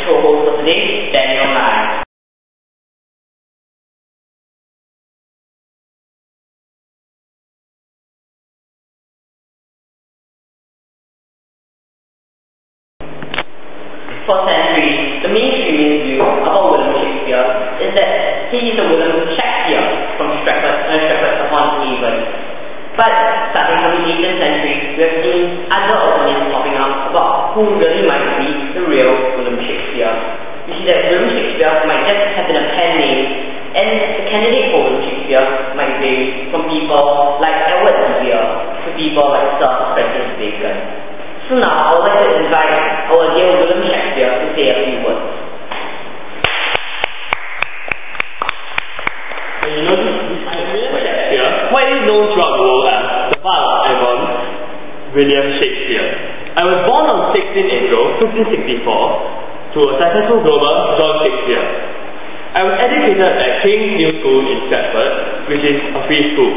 co-host for today, Daniel and I. For centuries, the mainstream view about William Shakespeare is that he is a WilliamShakespeare from Stratford-upon-Avon. But starting from the 18th century, we have seen other opinions popping up about who really might be the real William Shakespeare. We see that William Shakespeare might just have been a pen name, and the candidate for William Shakespeare might vary from people like Edward Lear to people like Sir Francis Bacon. So now, I would like to invite our dear William Shakespeare to say a few words. You know, this Shakespeare, widely known throughout the world as the father of Avon, William Shakespeare. I was born on 16 April 1564 to a successful grower, John Shakespeare. I was educated at King's New School in Stratford, which is a free school.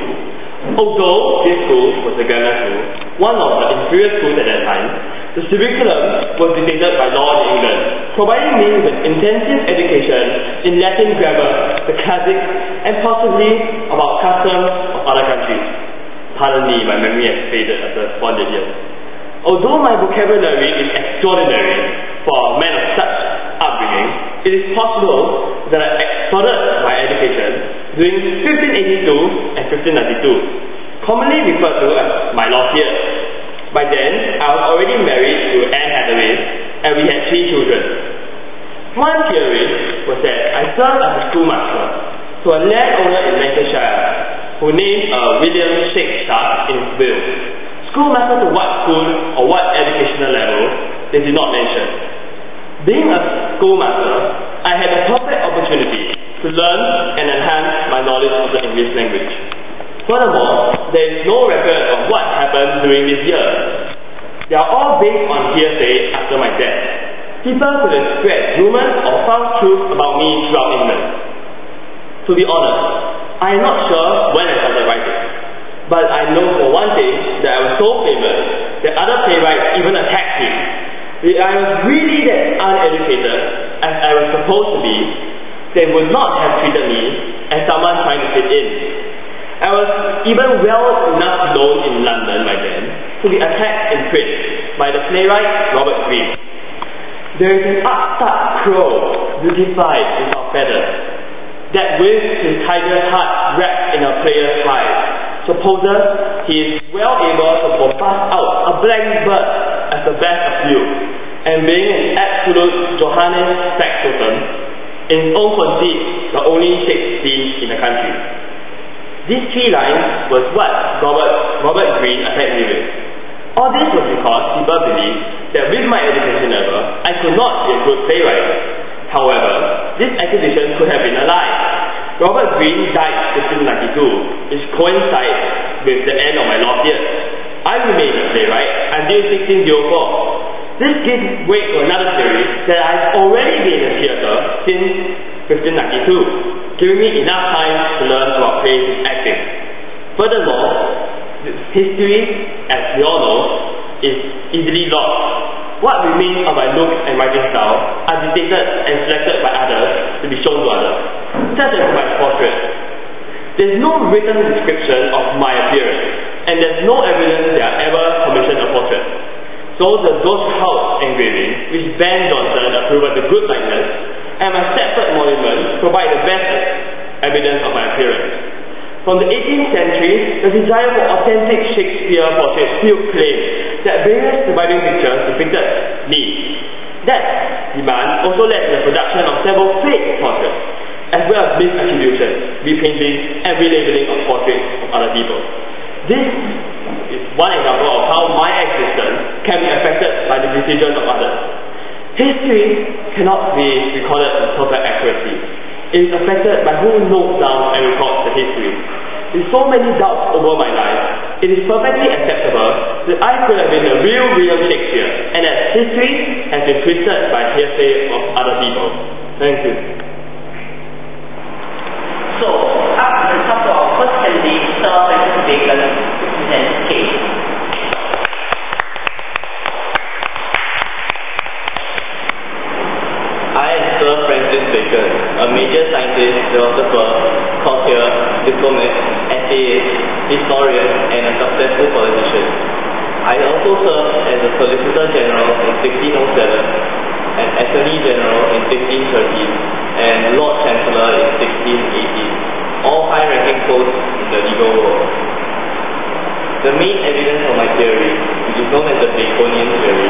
Although this school was a grammar school, one of the inferior schools at that time, the curriculum was dictated by Lord England, providing me with an intensive education in Latin grammar, the classics, and possibly about customs of other countries. Pardon me, my memory has faded after 400 years. Although my vocabulary is extraordinary for a man of such upbringing, it is possible that I exploded my education during 1582 and 1592, commonly referred to as my lost years. By then, I was already married to Anne Hathaway, and we had 3 children. One theory was that I served as a schoolmaster to a landowner in Lancashire who named William Shakespeare in his will. Schoolmaster to what school or what educational level, they did not mention. Being a schoolmaster, I had the perfect opportunity to learn and enhance my knowledge of the English language. Furthermore, there is no record of what happened during this year. They are all based on hearsay after my death. People could have spread rumors or false truths about me throughout England. To be honest, I am not sure when I started writing, but I know for one thing that I was so famous that other playwrights even attacked me. If I was really that uneducated as I was supposed to be, they would not have treated me as someone trying to fit in. I was even well enough known in London by then to be attacked in print by the playwright Robert Greene. There is an upstart crow beautified without feathers, that with his tiger's heart wrapped in a player's hide, supposes he is well able to bombast out a blank bird as the best of you, and being an absolute Johannes factotum, in his own conceit, the only Shakespeare in the country. These 3 lines was what Robert Greene attacked me with. All this was because people believed that with my education level, I could not be a good playwright. However, this accusation could have been a lie. Robert Greene died in 1592, which coincides with the end of my lost years. I remained a playwright until 1604. This gives way to another theory that I've already been in the theatre since 1592, giving me enough time to learn about plays and acting. Furthermore, history, as we all know, is easily lost. What remains of my looks and writing style are dictated and selected by others to be shown to others, such as my portrait. There is no written description of my appearance, and there is no evidence that I ever commissioned a portrait. So those house engravings, which Ben Johnson approved as a good likeness, and my Stratford monument provide the best evidence of my appearance. From the 18th century, the desire for authentic Shakespeare portraits fueled claims that various surviving pictures depicted me. That demand also led to the production of several fake portraits, as well as misattributions, repainting, and relabeling of portraits of other people. This is one example of how my existence can be affected by the decisions of others. History cannot be recorded with perfect accuracy. It is affected by who notes down and records the history. With so many doubts over my life, it is perfectly acceptable that I could have been the real William Shakespeare, and that history has been twisted by hearsay of other people. Thank you. So, up to the top of our first candidate, Sir Francis Bacon, to present his case. historian, and a successful politician. I also served as a Solicitor General in 1607, an Attorney General in 1613, and Lord Chancellor in 1618, all high-ranking posts in the legal world. The main evidence for my theory, which is known as the Baconian theory,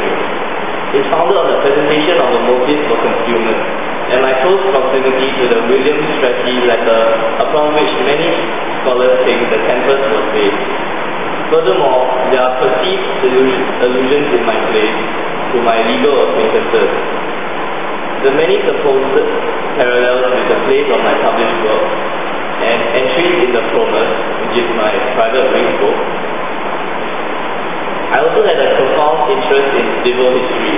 is founded on the presentation of the motive for concealment, and my close proximity to the WilliamShakespeare letter, upon which many scholars think the tempest was based. Furthermore, there are perceived allusions in my plays to my legal acquaintances. The many supposed parallels with the plays of my published work, and entries in the Promus, which is my private wing book. I also had a profound interest in civil history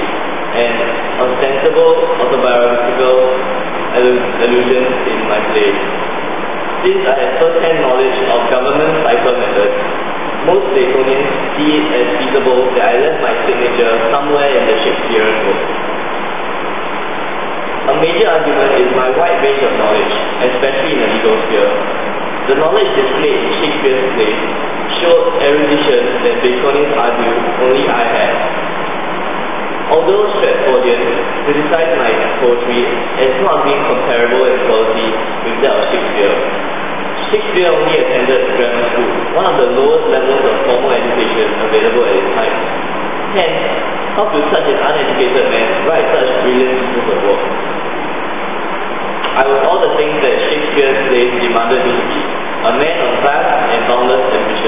and ostensible autobiographical allusions in my plays. Since I have first-hand knowledge of government cipher methods, most Baconians see it as feasible that I left my signature somewhere in the Shakespearean book. A major argument is my wide range of knowledge, especially in the legal sphere. The knowledge displayed in Shakespeare's plays showed erudition that Baconians argue only I had. Although Stratfordians criticize my poetry as not being comparable in quality with that of Shakespeare, Shakespeare only attended grammar school, one of the lowest levels of formal education available at his time. Hence, how could such an uneducated man write such brilliant pieces of work? I was all the things that Shakespeare's plays demanded me to be, a man of vast and boundless ambition.